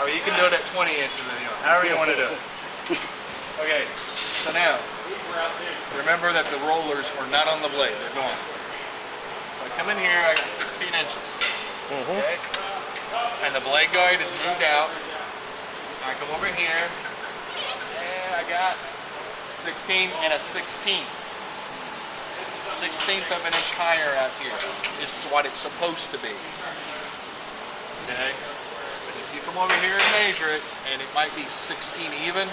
Or you can do it at 20 inches, however you want to do it. Okay, so now, remember that the rollers are not on the blade, they're gone. So I come in here, I got 16 inches. Okay? And the blade guide is moved out. I come over here, and I got 16 and a 16th. 16th of an inch higher out here. This is what it's supposed to be. Okay? But if you come over here and measure it, and it might be 16 even,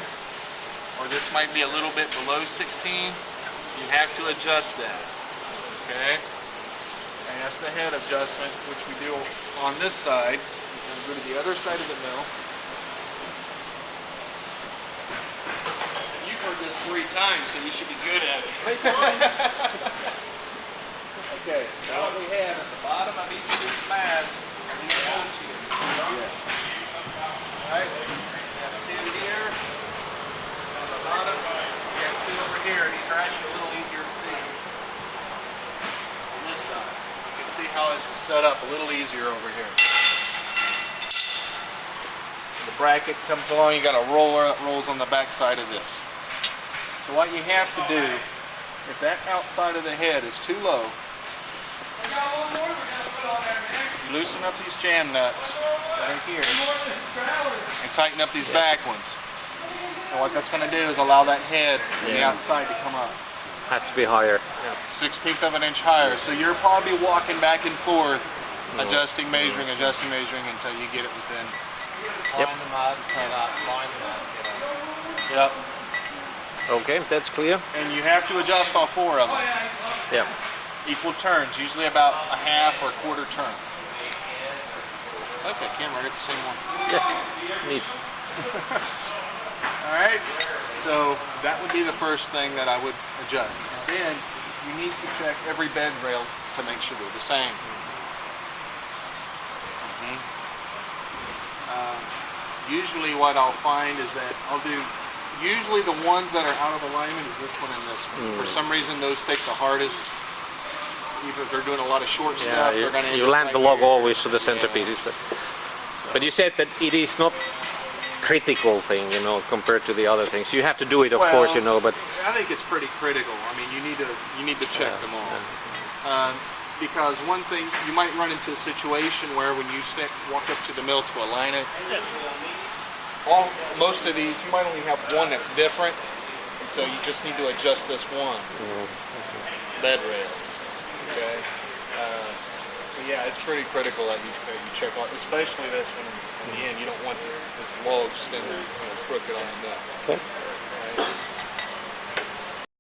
or this might be a little bit below 16, you have to adjust that. Okay? And that's the head adjustment, which we do on this side. We're going to go to the other side of the mill. You've heard this 3 times, so you should be good at it. Okay, so what we have at the bottom of each of these masts are these holes here. Alright, we have 2 here. On the bottom, we have 2 over here. These are actually a little easier to see. On this side, you can see how this is set up a little easier over here. The bracket comes along, you got a roller that rolls on the back side of this. So what you have to do, if that outside of the head is too low, you loosen up these jam nuts right here and tighten up these back ones. And what that's going to do is allow that head on the outside to come up. Has to be higher. 16th of an inch higher. So you're probably walking back and forth, adjusting, measuring until you get it within. Yep. Line the mud, turn up, line the mud, get up. Yep. Okay, that's clear. And you have to adjust all 4 of them. Yeah. Equal turns, usually about a half or a quarter turn. I like that camera, I got the same one. Yeah, neat. Alright, so that would be the first thing that I would adjust. And then you need to check every bed rail to make sure they're the same. Usually what I'll find is that I'll do, usually the ones that are out of alignment is this one and this one. For some reason those take the hardest. Either if they're doing a lot of short stuff, they're going to you land the log always to the centerpieces, but you said that it is not critical thing, you know, compared to the other things. You have to do it, of course, you know, but I think it's pretty critical. I mean, you need to check them all. Because one thing, you might run into a situation where when you walk up to the mill to align it, most of these, you might only have one that's different, and so you just need to adjust this one bed rail. Okay, so yeah, it's pretty critical that you check out, especially this one in the end. You don't want this log extended, crooked on that. okay.